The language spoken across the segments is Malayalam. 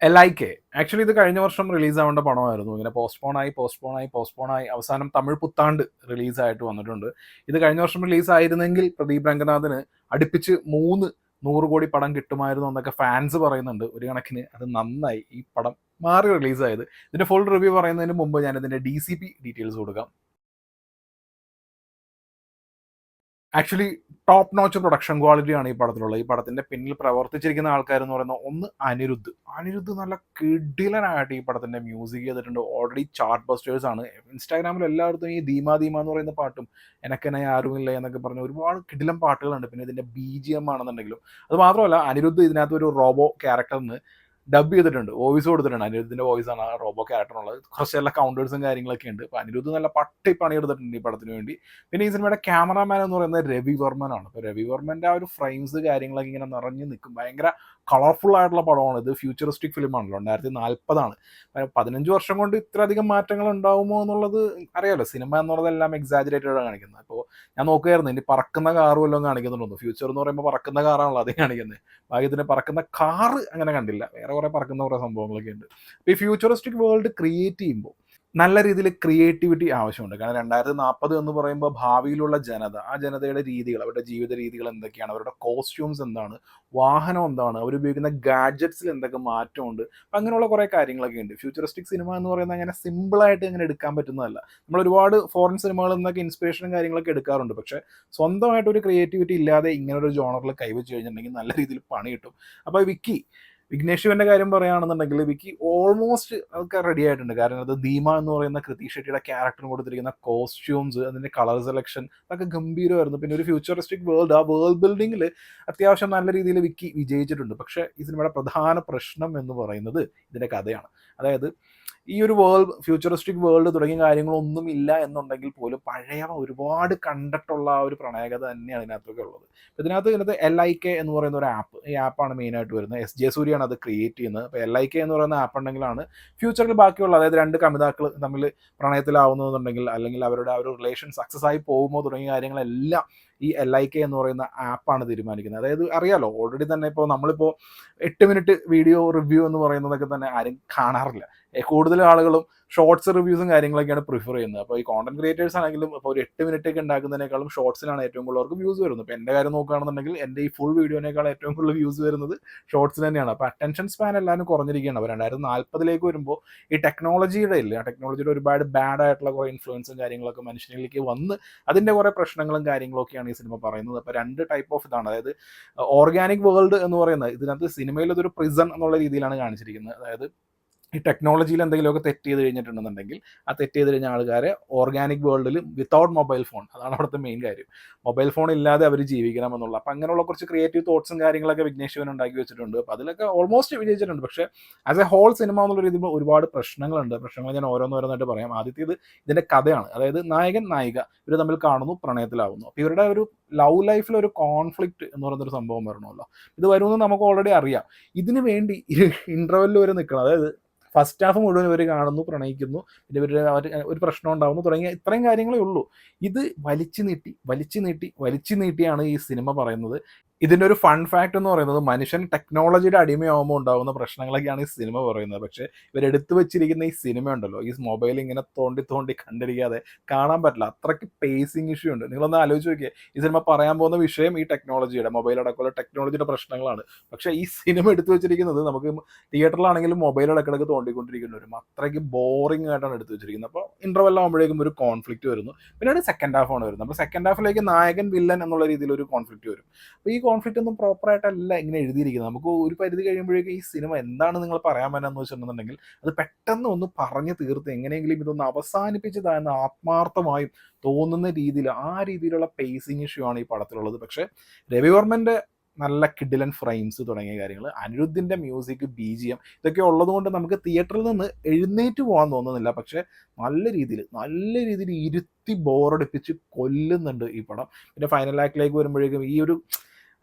LIK ആക്ച്വലി ഇത് കഴിഞ്ഞ വർഷം റിലീസ് ആവേണ്ട പടമായിരുന്നു. ഇങ്ങനെ പോസ്റ്റ്പോൺ ആയി അവസാനം തമിഴ് പുത്താണ്ട് റിലീസായിട്ട് വന്നിട്ടുണ്ട്. ഇത് കഴിഞ്ഞ വർഷം റിലീസായിരുന്നെങ്കിൽ പ്രദീപ് രംഗനാഥിന് അടുപ്പിച്ച് 3 100 കോടി പടം കിട്ടുമായിരുന്നു എന്നൊക്കെ ഫാൻസ് പറയുന്നുണ്ട്. ഒരു കണക്കിന് അത് നന്നായി ഈ പടം മാറി റിലീസായത്. ഇതിന്റെ ഫുൾ റിവ്യൂ പറയുന്നതിന് മുമ്പ് ഞാൻ ഇതിന്റെ DCP ഡീറ്റെയിൽസ് കൊടുക്കാം. ആക്ച്വലി ടോപ്പ് നോച്ച് പ്രൊഡക്ഷൻ ക്വാളിറ്റിയാണ് ഈ പടത്തിലുള്ളത്. ഈ പടത്തിന്റെ പിന്നിൽ പ്രവർത്തിച്ചിരിക്കുന്ന ആൾക്കാരെന്ന് പറയുന്നത് ഒന്ന് അനിരുദ്ധ് നല്ല കിടിലനായിട്ട് ഈ പടത്തിന്റെ മ്യൂസിക് ചെയ്തിട്ടുണ്ട്. ഓൾറെഡി ചാർട്ട് ബസ്റ്റേഴ്സ് ആണ്. ഇൻസ്റ്റാഗ്രാമിൽ എല്ലായിടത്തും ഈ ധീമ ധീമ എന്ന് പറയുന്ന പാട്ടും എനക്കെന്നെ ആരുമില്ല എന്നൊക്കെ പറഞ്ഞ ഒരുപാട് കിടിലം പാട്ടുകളുണ്ട്. പിന്നെ ഇതിന്റെ BGM ആണെന്നുണ്ടെങ്കിലും അത് മാത്രമല്ല, അനിരുദ്ധ് ഇതിനകത്ത് ഒരു റോബോ ക്യാരക്ടറിന് ഡബ് ചെയ്തിട്ടുണ്ട്, വോയിസ് കൊടുത്തിട്ടുണ്ട്. അനിരുദ്ധിന്റെ വോയിസ് ആണ് ആ റോബോ ക്യാരക്ടറിനുള്ളത്. കുറച്ച് എല്ലാ കൗണ്ടേഴ്സും കാര്യങ്ങളൊക്കെ ഉണ്ട്. അപ്പോൾ അനിരുദ്ധ് നല്ല പട്ടി പണിയെടുത്തിട്ടുണ്ട് ഈ പടത്തിന് വേണ്ടി. പിന്നെ ഈ സിനിമയുടെ ക്യാമറാമാൻ എന്ന് പറയുന്നത് രവി വർമ്മനാണ്. അപ്പോൾ രവി വർമ്മന്റെ ആ ഒരു ഫ്രെയിംസ് കാര്യങ്ങളൊക്കെ ഇങ്ങനെ നിറഞ്ഞു നിൽക്കും. ഭയങ്കര കളർഫുൾ ആയിട്ടുള്ള പടമാണ് ഇത്. ഫ്യൂച്ചറിസ്റ്റിക് ഫിലിമാണല്ലോ, 2040. 15 വർഷം കൊണ്ട് ഇത്രയധികം മാറ്റങ്ങൾ ഉണ്ടാവുമോ എന്നുള്ളത് അറിയാലോ. സിനിമ എന്നുള്ളതെല്ലാം എക്സാജറേറ്റഡ് കാണിക്കുന്നത്. അപ്പോൾ ഞാൻ നോക്കുകയായിരുന്നു ഇനി പറക്കുന്ന കാറും എല്ലാം കാണിക്കുന്നുണ്ടോ. ഫ്യൂച്ചർ എന്ന് പറയുമ്പോൾ പറക്കുന്ന കാറാണല്ലോ അതേ കാണിക്കുന്നത്. ഭാഗ്യത്തിന് പറക്കുന്ന കാറ് അങ്ങനെ കണ്ടില്ല. വേറെ കുറെ പറക്കുന്ന കുറെ സംഭവങ്ങളൊക്കെ ഉണ്ട്. അപ്പോൾ ഈ ഫ്യൂച്ചറിസ്റ്റിക് വേൾഡ് ക്രിയേറ്റ് ചെയ്യുമ്പോൾ നല്ല രീതിയിൽ ക്രിയേറ്റിവിറ്റി ആവശ്യമുണ്ട്. കാരണം 2040 എന്ന് പറയുമ്പോൾ ഭാവിയിലുള്ള ജനത, ആ ജനതയുടെ രീതികൾ, അവരുടെ ജീവിത രീതികൾ എന്തൊക്കെയാണ്, അവരുടെ കോസ്റ്റ്യൂംസ് എന്താണ്, വാഹനം എന്താണ്, അവരുപയോഗിക്കുന്ന ഗാഡ്ജറ്റ്സിൽ എന്തൊക്കെ മാറ്റമുണ്ട്, അപ്പം അങ്ങനെയുള്ള കുറേ കാര്യങ്ങളൊക്കെ ഉണ്ട്. ഫ്യൂച്ചറിസ്റ്റിക് സിനിമ എന്ന് പറയുന്നത് അങ്ങനെ സിമ്പിളായിട്ട് അങ്ങനെ എടുക്കാൻ പറ്റുന്നതല്ല. നമ്മൾ ഒരുപാട് ഫോറിൻ സിനിമകളിൽ നിന്നൊക്കെ ഇൻസ്പിറേഷനും കാര്യങ്ങളൊക്കെ എടുക്കാറുണ്ട്. പക്ഷേ സ്വന്തമായിട്ട് ഒരു ക്രിയേറ്റിവിറ്റി ഇല്ലാതെ ഇങ്ങനൊരു ജോണറിൽ കൈവച്ച് കഴിഞ്ഞിട്ടുണ്ടെങ്കിൽ നല്ല രീതിയിൽ പണി കിട്ടും. അപ്പോൾ വിഘ്നേഷ് ശിവന്റെ കാര്യം പറയുകയാണെന്നുണ്ടെങ്കിൽ വിക്കി ഓൾമോസ്റ്റ് അതൊക്കെ റെഡി ആയിട്ടുണ്ട്. കാരണം അത് ധീമ എന്ന് പറയുന്ന കൃതി ഷെട്ടിയുടെ ക്യാരക്ടറിന് കൊടുത്തിരിക്കുന്ന കോസ്റ്റ്യൂംസ്, അതിന്റെ കളർ സെലക്ഷൻ അതൊക്കെ ഗംഭീരമായിരുന്നു. പിന്നെ ഒരു ഫ്യൂച്ചറിസ്റ്റിക് വേൾഡ്, ആ വേൾഡ് ബിൽഡിങ്ങിൽ അത്യാവശ്യം നല്ല രീതിയിൽ വിക്കി വിജയിച്ചിട്ടുണ്ട്. പക്ഷേ ഈ സിനിമയുടെ പ്രധാന പ്രശ്നം എന്ന് പറയുന്നത് ഇതിന്റെ കഥയാണ്. അതായത് ഈ ഒരു ഫ്യൂച്ചറിസ്റ്റിക് വേൾഡ് തുടങ്ങിയ കാര്യങ്ങളൊന്നും ഇല്ല എന്നുണ്ടെങ്കിൽ പോലും പഴയ ഒരുപാട് കണ്ടിട്ടുള്ള ആ ഒരു പ്രണയകഥ തന്നെയാണ് ഇതിനകത്തൊക്കെ ഉള്ളത്. ഇതിനകത്ത് LIK എന്ന് പറയുന്ന ഒരു ആപ്പ്, ഈ ആപ്പാണ് മെയിനായിട്ട് വരുന്നത്. SJ സൂര്യാണ് അത് ക്രിയേറ്റ് ചെയ്യുന്നത്. അപ്പോൾ LIK എന്ന് പറയുന്ന ആപ്പ് ഉണ്ടെങ്കിലാണ് ഫ്യൂച്ചറിൽ ബാക്കിയുള്ള, അതായത് രണ്ട് കമിതാക്കൾ തമ്മിൽ പ്രണയത്തിലാവുന്നതെന്നുണ്ടെങ്കിൽ, അല്ലെങ്കിൽ അവരുടെ ആ ഒരു റിലേഷൻ സക്സസ് ആയി പോകുമോ തുടങ്ങിയ കാര്യങ്ങളെല്ലാം ഈ LIK എന്ന് പറയുന്ന ആപ്പാണ് തീരുമാനിക്കുന്നത്. അതായത് അറിയാലോ, ഓൾറെഡി തന്നെ ഇപ്പോൾ നമ്മളിപ്പോൾ 8 മിനിറ്റ് വീഡിയോ റിവ്യൂ എന്ന് പറയുന്നതൊക്കെ തന്നെ ആരും കാണാറില്ല. കൂടുതൽ ആളുകളും ഷോർട്സ് റിവ്യൂസും കാര്യങ്ങളൊക്കെയാണ് പ്രിഫർ ചെയ്യുന്നത്. അപ്പോൾ ഈ കോണ്ടന്റ് ക്രിയേറ്റേഴ്സ് ആണെങ്കിലും ഇപ്പോൾ ഒരു 8 മിനിറ്റ് ഒക്കെ ഉണ്ടാക്കുന്നതിനേക്കാളും ഷോർട്സിലാണ് ഏറ്റവും കൂടുതൽ അവർക്ക് വ്യൂസ് വരുന്നത്. ഇപ്പോൾ എൻ്റെ കാര്യം നോക്കുകയാണെന്നുണ്ടെങ്കിൽ എൻ്റെ ഈ ഫുൾ വീഡിയോനേക്കാൾ ഏറ്റവും കൂടുതൽ വ്യൂസ് വരുന്നത് ഷോർട്സിൽ തന്നെയാണ്. അപ്പോൾ അറ്റൻഷൻ സ്പാൻ എല്ലാവരും കുറഞ്ഞിരിക്കുകയാണ്. അപ്പോൾ 2040 വരുമ്പോൾ ഈ ടെക്നോളജിയുടെ ആ ടെക്നോളജിയുടെ ഒരുപാട് ബാഡ് ആയിട്ടുള്ള കുറേ ഇൻഫ്ലുവൻസും കാര്യങ്ങളൊക്കെ മനുഷ്യനിലേക്ക് വന്ന് അതിൻ്റെ കുറേ പ്രശ്നങ്ങളും കാര്യങ്ങളൊക്കെയാണ് ഈ സിനിമ പറയുന്നത്. അപ്പോൾ രണ്ട് ടൈപ്പ് ഓഫ് ഇതാണ്. അതായത് ഓർഗാനിക് വേൾഡ് എന്ന് പറയുന്നത് ഇതിനകത്ത് സിനിമയിൽ അതൊരു പ്രിസൺ എന്നുള്ള രീതിയിലാണ് കാണിച്ചിരിക്കുന്നത്. അതായത് ഈ ടെക്നോളജിയിൽ എന്തെങ്കിലുമൊക്കെ തെറ്റ് ചെയ്ത് കഴിഞ്ഞിട്ടുണ്ടെന്നുണ്ടെങ്കിൽ ആ തെറ്റ് ചെയ്ത് കഴിഞ്ഞ ആൾക്കാരെ ഓർഗാനിക് വേൾഡിൽ വിത്തൗട്ട് മൊബൈൽ ഫോൺ, അതാണ് അവിടുത്തെ മെയിൻ കാര്യം, മൊബൈൽ ഫോൺ ഇല്ലാതെ അവർ ജീവിക്കണം എന്നുള്ള. അപ്പം അങ്ങനെയുള്ള കുറച്ച് ക്രിയേറ്റീവ് തോട്ട്സും കാര്യങ്ങളൊക്കെ വിഘ്നേഷ് ശിവൻ ഉണ്ടാക്കി വെച്ചിട്ടുണ്ട്. അപ്പോൾ അതിലൊക്കെ ഓൾമോസ്റ്റ് വിജയിച്ചിട്ടുണ്ട്. പക്ഷേ ആസ് എ ഹോൾ സിനിമ എന്നുള്ള രീതിയിൽ ഒരുപാട് പ്രശ്നങ്ങളുണ്ട്. പ്രശ്നങ്ങൾ ഞാൻ ഓരോന്നോരോന്നായിട്ട് പറയാം. ആദ്യത്തേത് ഇതിൻ്റെ കഥയാണ്. അതായത് നായകൻ നായിക ഇവർ തമ്മിൽ കാണുന്നു, പ്രണയത്തിലാവുന്നു. അപ്പോൾ ഇവരുടെ ഒരു ലവ് ലൈഫിൽ ഒരു കോൺഫ്ലിക്റ്റ് എന്ന് പറയുന്നൊരു സംഭവം വരണമല്ലോ. ഇത് വരുമെന്ന് നമുക്ക് ഓൾറെഡി അറിയാം. ഇതിന് വേണ്ടി ഇൻ്റർവെല്ലിൽ വരെ നിൽക്കണം. അതായത് ഫസ്റ്റ് ഹാഫ് മുഴുവൻ ഇവർ കാണുന്നു, പ്രണയിക്കുന്നു, പിന്നെ അവർ ഒരു പ്രശ്നം ഉണ്ടാവുന്നു തുടങ്ങിയ ഇത്രയും കാര്യങ്ങളേ ഉള്ളൂ. ഇത് വലിച്ചു നീട്ടിയാണ് ഈ സിനിമ പറയുന്നത്. ഇതിൻ്റെ ഒരു ഫൺ ഫാക്ട് എന്ന് പറയുന്നത് മനുഷ്യൻ ടെക്നോളജിയുടെ അടിമയാവുമ്പോൾ ഉണ്ടാകുന്ന പ്രശ്നങ്ങളൊക്കെയാണ് ഈ സിനിമ പറയുന്നത്. പക്ഷേ ഇവരെടുത്തു വെച്ചിരിക്കുന്ന ഈ സിനിമ ഉണ്ടല്ലോ, ഈ മൊബൈൽ ഇങ്ങനെ തോണ്ടി കണ്ടിരിക്കാതെ കാണാൻ പറ്റില്ല. അത്രയ്ക്ക് പേസിങ് ഇഷ്യൂ ഉണ്ട്. നിങ്ങളൊന്ന് ആലോചിച്ച് നോക്കിയേ, ഈ സിനിമ പറയാൻ പോകുന്ന വിഷയം ഈ ടെക്നോളജിയുടെ, മൊബൈൽ അടക്കമുള്ള ടെക്നോളജിയുടെ പ്രശ്നങ്ങളാണ്. പക്ഷേ ഈ സിനിമ എടുത്തു വെച്ചിരിക്കുന്നത് നമുക്ക് തിയേറ്ററിലാണെങ്കിലും മൊബൈൽ ഇടക്കിടക്ക് തോണ്ടിക്കൊണ്ടിരിക്കുന്ന വരും. അത്രയ്ക്ക് ബോറിംഗ് ആയിട്ടാണ് എടുത്തു വെച്ചിരിക്കുന്നത്. അപ്പോൾ ഇൻ്റർവെൽ ആകുമ്പോഴേക്കും ഒരു കോൺഫ്ലിക്റ്റ് വരുന്നു. പിന്നീട് സെക്കൻഡ് ഹാഫാണ് വരുന്നത്. അപ്പോൾ സെക്കൻഡ് ഹാഫിലേക്ക് നായകൻ വില്ലൻ എന്നുള്ള രീതിയിൽ ഒരു കോൺഫ്ലിക്റ്റ് വരും. അപ്പോൾ ഈ കോൺഫ്ലിക്റ്റ് ഒന്നും പ്രോപ്പറായിട്ടല്ല ഇങ്ങനെ എഴുതിയിരിക്കുന്നത്. നമുക്ക് ഒരു പരിധി കഴിയുമ്പോഴേക്കും ഈ സിനിമ എന്താണ് നിങ്ങൾ പറയാൻ പറ്റുന്നതെന്ന് വെച്ചിട്ടുണ്ടെങ്കിൽ അത് പെട്ടെന്ന് ഒന്ന് പറഞ്ഞു തീർത്ത് എങ്ങനെയെങ്കിലും ഇതൊന്ന് അവസാനിപ്പിച്ചതായെന്ന് ആത്മാർത്ഥമായും തോന്നുന്ന രീതിയിൽ, ആ രീതിയിലുള്ള പേസിങ് ഇഷ്യൂ ആണ് ഈ പടത്തിലുള്ളത്. പക്ഷേ രവിവർമ്മൻ്റെ നല്ല കിഡിലൻ ഫ്രെയിംസ് തുടങ്ങിയ കാര്യങ്ങൾ, അനിരുദ്ധിൻ്റെ മ്യൂസിക്, BGM ഇതൊക്കെ ഉള്ളതുകൊണ്ട് നമുക്ക് തിയേറ്ററിൽ നിന്ന് എഴുന്നേറ്റ് പോകാൻ തോന്നുന്നില്ല. പക്ഷേ നല്ല രീതിയിൽ ഇരുത്തി ബോറടിപ്പിച്ച് കൊല്ലുന്നുണ്ട് ഈ പടം. പിന്നെ ഫൈനൽ ആക്ടിലേക്ക് വരുമ്പോഴേക്കും ഈ ഒരു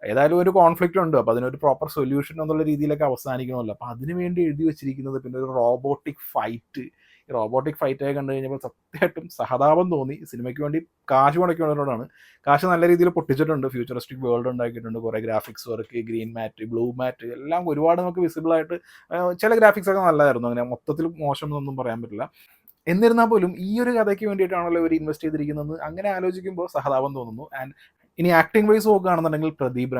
ഏതായാലും ഒരു കോൺഫ്ലിക്റ്റ് ഉണ്ട്. അപ്പോൾ അതിനൊരു പ്രോപ്പർ സൊല്യൂഷൻ എന്നുള്ള രീതിയിലൊക്കെ അവസാനിക്കണമല്ലോ. അപ്പോൾ അതിന് വേണ്ടി എഴുതി വെച്ചിരിക്കുന്നത് പിന്നെ ഒരു റോബോട്ടിക് ഫൈറ്റ്. ഈ റോബോട്ടിക് ഫൈറ്റൊക്കെ കണ്ടു കഴിഞ്ഞപ്പോൾ സത്യമായിട്ടും സഹതാപം തോന്നി. സിനിമയ്ക്ക് വേണ്ടി കാശ് മുടക്കിയവരോടാണ്. കാശ് നല്ല രീതിയിൽ പൊട്ടിച്ചിട്ടുണ്ട്. ഫ്യൂച്ചറിസ്റ്റിക് വേൾഡ് ഉണ്ടാക്കിയിട്ടുണ്ട്. കുറേ ഗ്രാഫിക്സ് വർക്ക്, ഗ്രീൻ മാറ്റ്, ബ്ലൂ മാറ്റ് എല്ലാം ഒരുപാട് നമുക്ക് വിസിബിളായിട്ട് ചില ഗ്രാഫിക്സ് ഒക്കെ നല്ലതായിരുന്നു. അങ്ങനെ മൊത്തത്തിൽ മോശം എന്നൊന്നും പറയാൻ പറ്റില്ല. എന്നിരുന്നാൽ പോലും ഈ ഒരു കഥയ്ക്ക് വേണ്ടിയിട്ടാണല്ലോ ഇവർ ഇൻവെസ്റ്റ് ചെയ്തിരിക്കുന്നത്. അങ്ങനെ ആലോചിക്കുമ്പോൾ സഹതാപം തോന്നുന്നു. ആൻഡ് ഇനി ആക്ടിംഗ് വൈസ് നോക്കുകയാണെന്നുണ്ടെങ്കിൽ പ്രദീപ്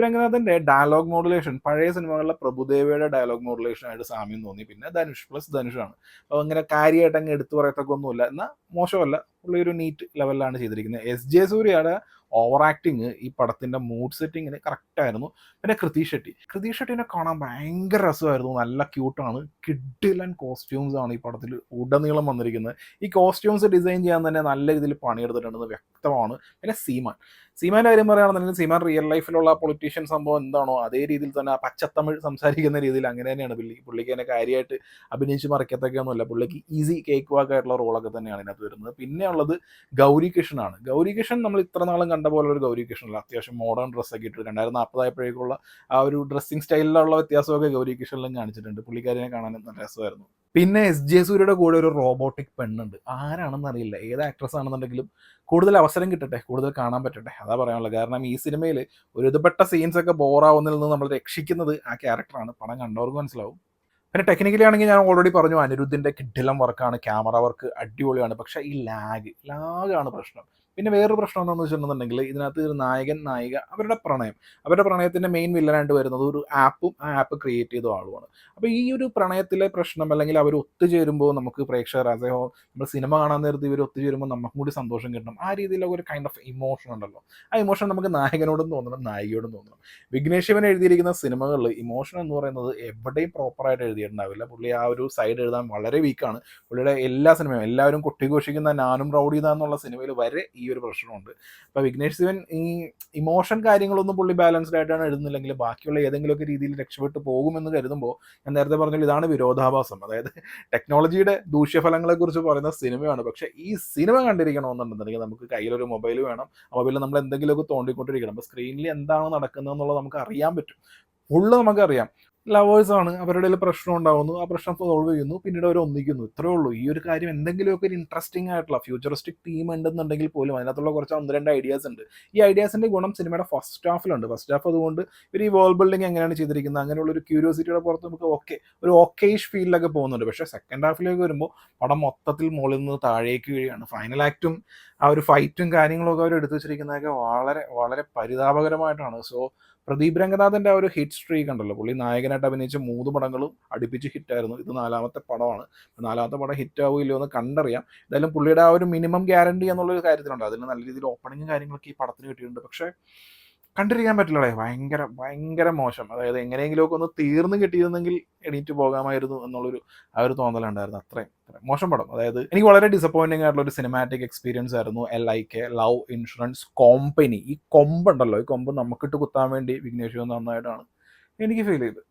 രംഗനാഥൻ്റെ ഡയലോഗ് മോഡുലേഷൻ പഴയ സിനിമകളിലെ പ്രഭുദേവയുടെ ഡയലോഗ് മോഡുലേഷനായിട്ട് സാമ്യം തോന്നി. പിന്നെ ധനുഷ് പ്ലസ് ധനുഷാണ്. അപ്പോൾ അങ്ങനെ കാര്യമായിട്ട് അങ്ങ് എടുത്തു പറയത്തൊക്കെ ഒന്നുമില്ല. എന്നാൽ മോശമല്ല, പുള്ളി ഒരു നീറ്റ് ലെവലിലാണ് ചെയ്തിരിക്കുന്നത്. എസ് സൂര്യയുടെ ഓവർ ആക്ടിങ് ഈ പടത്തിൻ്റെ മൂഡ് സെറ്റിങ്ങിന് കറക്റ്റായിരുന്നു. പിന്നെ കൃതി ഷെട്ടിനെ കാണാൻ ഭയങ്കര രസമായിരുന്നു. നല്ല ക്യൂട്ടാണ്. കിഡിലൻ കോസ്റ്റ്യൂംസ് ആണ് ഈ പടത്തിൽ ഉടനീളം വന്നിരിക്കുന്നത്. ഈ കോസ്റ്റ്യൂംസ് ഡിസൈൻ ചെയ്യാൻ തന്നെ നല്ല രീതിയിൽ പണിയെടുത്തിട്ടുണ്ടെന്ന് വ്യക്തമാണ്. പിന്നെ സീമാൻ്റെ കാര്യം പറയുകയാണെന്നുണ്ടെങ്കിൽ സീമാൻ റിയൽ ലൈഫിലുള്ള പൊളിറ്റീഷ്യൻ സംഭവം എന്താണോ അതേ രീതിയിൽ തന്നെ ആ പച്ചത്തമിഴ് സംസാരിക്കുന്ന രീതിയിൽ അങ്ങനെ തന്നെയാണ് പുള്ളിക്ക് തന്നെ കാര്യമായിട്ട് അഭിനയിച്ച് മറിക്കത്തൊക്കെയൊന്നുമില്ല. പുള്ളിക്ക് ഈസി കേക്ക് വാക്കായിട്ടുള്ള റോളൊക്കെ തന്നെയാണ് ഇതിനകത്ത് വരുന്നത്. പിന്നെ ഉള്ളത് ഗൗരി കിഷനാണ്. ഗൗരി കിഷൻ നമ്മൾ ഇത്ര നാളും കണ്ട പോലെ ഒരു ഗൗരി കിഷനല്ല. അത്യാവശ്യം മോഡേൺ ഡ്രസ്സൊക്കെ ഇട്ട് 2040 ആയപ്പോഴേക്കുള്ള ആ ഒരു ഡ്രസ്സിങ് സ്റ്റൈലിലുള്ള വ്യത്യാസമൊക്കെ ഗൗരി കിഷനിലും കാണിച്ചിട്ടുണ്ട്. പുള്ളിക്കാരിനെ കാണാൻ നല്ല രസമായിരുന്നു. പിന്നെ സൂര്യയുടെ കൂടെ ഒരു റോബോട്ടിക് പെണ്ണുണ്ട്. ആരാണെന്ന് അറിയില്ല, ഏത് ആക്ട്രസ് ആണെന്നുണ്ടെങ്കിലും കൂടുതൽ അവസരം കിട്ടട്ടെ, കൂടുതൽ കാണാൻ പറ്റട്ടെ, അതാ പറയാനുള്ളത്. കാരണം ഈ സിനിമയിൽ ഒരു വിധപ്പെട്ട സീൻസൊക്കെ ബോറാവുന്നതിൽ നിന്ന് നമ്മൾ രക്ഷിക്കുന്നത് ആ ക്യാരക്ടറാണ്. പടം കണ്ടവർക്ക് മനസ്സിലാവും. പിന്നെ ടെക്നിക്കലി ആണെങ്കിൽ ഞാൻ ഓൾറെഡി പറഞ്ഞു, അനിരുദ്ധിൻ്റെ കിഡിലം വർക്കാണ്, ക്യാമറ വർക്ക് അടിപൊളിയാണ്. പക്ഷേ ഈ ലാഗാണ് പ്രശ്നം. പിന്നെ വേറൊരു പ്രശ്നം എന്താണെന്ന് വെച്ചിട്ടുണ്ടെങ്കിൽ ഇതിനകത്ത് ഒരു നായകൻ നായിക അവരുടെ പ്രണയത്തിൻ്റെ മെയിൻ വില്ലനായിട്ട് വരുന്നത് ഒരു ആപ്പും ആ ആപ്പ് ക്രിയേറ്റ് ചെയ്ത ആളുമാണ്. അപ്പോൾ ഈ ഒരു പ്രണയത്തിലെ പ്രശ്നം അല്ലെങ്കിൽ അവർ ഒത്തുചേരുമ്പോൾ നമുക്ക് പ്രേക്ഷകർ നമ്മൾ സിനിമ കാണാൻ നേരത്ത് ഇവർ ഒത്തുചേരുമ്പോൾ നമുക്കും കൂടി സന്തോഷം കിട്ടണം. ആ രീതിയിലുള്ള ഒരു കൈൻഡ് ഓഫ് ഇമോഷൻ ഉണ്ടല്ലോ, ആ ഇമോഷൻ നമുക്ക് നായകനോടും തോന്നണം, നായികയോടും തോന്നണം. വിഘ്നേഷ് ശിവൻ എഴുതിയിരിക്കുന്ന സിനിമകളിൽ ഇമോഷൻ എന്ന് പറയുന്നത് എവിടെയും പ്രോപ്പറായിട്ട് എഴുതിയിട്ടുണ്ടാവില്ല. പുള്ളി ആ ഒരു സൈഡ് എഴുതാൻ വളരെ വീക്കാണ്. പുള്ളിയുടെ എല്ലാ സിനിമയും എല്ലാവരും കൊട്ടിഘോഷിക്കുന്ന നാനും റൗഡീത എന്നുള്ള സിനിമയിൽ വരെ ഈ ഒരു പ്രശ്നമുണ്ട്. അപ്പോൾ വിഘ്നേഷ് ശിവൻ ഈ ഇമോഷൻ കാര്യങ്ങളൊന്നും പുള്ളി ബാലൻസ്ഡ് ആയിട്ടാണ് എഴുതുന്നില്ലെങ്കിൽ ബാക്കിയുള്ള ഏതെങ്കിലുമൊക്കെ രീതിയിൽ രക്ഷപ്പെട്ട് പോകുമെന്ന് കരുതുമ്പോൾ ഞാൻ നേരത്തെ പറഞ്ഞാൽ ഇതാണ് വിരോധാഭാസം. അതായത് ടെക്നോളജിയുടെ ദൂഷ്യഫലങ്ങളെക്കുറിച്ച് പറയുന്ന സിനിമയാണ്. പക്ഷേ ഈ സിനിമ കണ്ടിരിക്കണമെന്നുണ്ടെങ്കിൽ നമുക്ക് കയ്യിലൊരു മൊബൈൽ വേണം. ആ മൊബൈലിൽ നമ്മൾ എന്തെങ്കിലുമൊക്കെ തോണ്ടിക്കൊണ്ടിരിക്കണം. അപ്പോൾ സ്ക്രീനിൽ എന്താണ് നടക്കുന്നതെന്നുള്ളത് നമുക്ക് അറിയാൻ പറ്റും. ഫുള്ള് നമുക്കറിയാം. ലവേഴ്സാണ്, അവരുടെ ഇടയിൽ പ്രശ്നം ഉണ്ടാകുന്നു, ആ പ്രശ്നം സോൾവ് ചെയ്യുന്നു, പിന്നീട് അവർ ഒന്നിക്കുന്നു, ഇത്രയേ ഉള്ളൂ. ഈ ഒരു കാര്യം എന്തെങ്കിലുമൊക്കെ ഒരു ഇൻട്രസ്റ്റിംഗ് ആയിട്ടുള്ള ഫ്യൂച്ചറിസ്റ്റിക് തീം ഉണ്ടെന്നുണ്ടെങ്കിൽ പോലും അതിനകത്തുള്ള കുറച്ച് 1-2 ഐഡിയാസ് ഉണ്ട്. ഈ ഐഡിയാസിൻ്റെ ഗുണം സിനിമയുടെ ഫസ്റ്റ് ഹാഫ് അതുകൊണ്ട് ഇവർ ഈ വേൾഡ് ബിൽഡിംഗ് എങ്ങനെയാണ് ചെയ്തിരിക്കുന്നത് അങ്ങനെയുള്ള ഒരു ക്യൂരിയോസിറ്റിയുടെ പുറത്ത് നമുക്ക് ഒരു ഓക്കേഷ് ഫീലിലൊക്കെ പോകുന്നുണ്ട്. പക്ഷേ സെക്കൻഡ് ഹാഫിലേക്ക് വരുമ്പോൾ പടം മൊത്തത്തിൽ മുകളിൽ നിന്ന് താഴേക്ക് വീഴുകയാണ്. ഫൈനൽ ആക്റ്റും ആ ഒരു ഫൈറ്റും കാര്യങ്ങളൊക്കെ അവർ എടുത്തു വെച്ചിരിക്കുന്നതൊക്കെ വളരെ വളരെ പരിതാപകരമായിട്ടാണ്. സോ പ്രദീപ് രംഗനാഥൻ്റെ ആ ഒരു ഹിറ്റ് സ്ട്രീക്ക് ഉണ്ടല്ലോ, പുള്ളി നായകനായിട്ട് അഭിനയിച്ച 3 പടങ്ങളും അടുപ്പിച്ച് ഹിറ്റായിരുന്നു. ഇത് 4ാമത്തെ പടമാണ്. 4ാമത്തെ പടം ഹിറ്റ് ആവുകയില്ലോ എന്ന് കണ്ടറിയാം. എന്തായാലും പുള്ളിയുടെ ആ ഒരു മിനിമം ഗ്യാരണ്ടി എന്നുള്ളൊരു കാര്യത്തിലുണ്ട്. അതിന് നല്ല രീതിയിൽ ഓപ്പണിങ്ങും കാര്യങ്ങളൊക്കെ ഈ പടത്തിന് കിട്ടിയിട്ടുണ്ട്. പക്ഷേ കണ്ടിരിക്കാൻ പറ്റില്ലേ, ഭയങ്കര ഭയങ്കര മോശം. അതായത് എങ്ങനെയെങ്കിലുമൊക്കെ ഒന്ന് തീർന്ന് കിട്ടിയിരുന്നെങ്കിൽ എണീറ്റ് പോകാമായിരുന്നു എന്നുള്ളൊരു ആ ഒരു തോന്നലുണ്ടായിരുന്നു. അത്രയും മോശം പടം. അതായത് എനിക്ക് വളരെ ഡിസപ്പോയിൻറ്റിംഗ് ആയിട്ടുള്ള ഒരു സിനിമാറ്റിക് എക്സ്പീരിയൻസ് ആയിരുന്നു LIK ലവ് ഇൻഷുറൻസ് കമ്പനി. ഈ കൊമ്പുണ്ടല്ലോ, ഈ കൊമ്പ് നമുക്കിട്ട് കുത്താൻ വേണ്ടി വിഘ്നേഷ് നന്നായിട്ടാണ് എനിക്ക് ഫീൽ ചെയ്തത്.